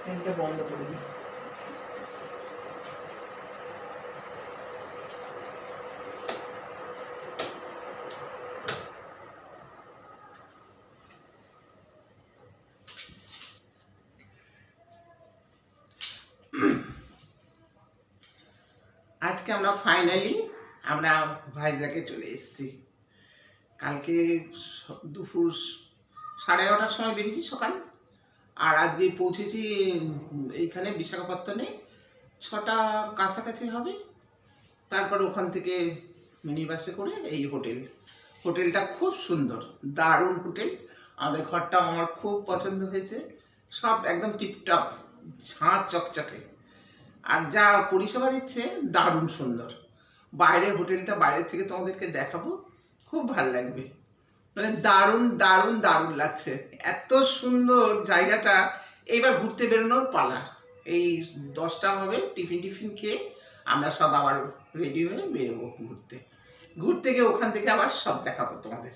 ফ্যানটা বন্ধ করে দিই। আজকে আমরা ফাইনালি ভাইজ্যাগে চলে এসেছি। কালকে দুপুর 11:30টার সময় বেরিয়েছি সকাল, আর আজকে পৌঁছেছি এইখানে বিশাখাপত্তনে 6টা কাছাকাছি হবে। তারপর ওখান থেকে মিনি বাসে করে এই হোটেলটা খুব সুন্দর, দারুণ হোটেল। আমাদের ঘরটা আমার খুব পছন্দ হয়েছে, সব একদম টিপটপ, ঝাঁ চকচকে, আর যা পরিষেবা দিচ্ছে দারুণ সুন্দর। হোটেলটা বাইরে থেকে তোমাদেরকে দেখাবো, খুব ভালো লাগবে। মানে দারুণ দারুণ দারুণ লাগছে, এত সুন্দর জায়গাটা। এইবার ঘুরতে বেরোনোর পালা। এই 10টা হবে, টিফিন খেয়ে আমরা সব আবার রেডি হয়ে বেরোবো ঘুরতে গিয়ে ওখান থেকে আবার সব দেখাবো তোমাদের।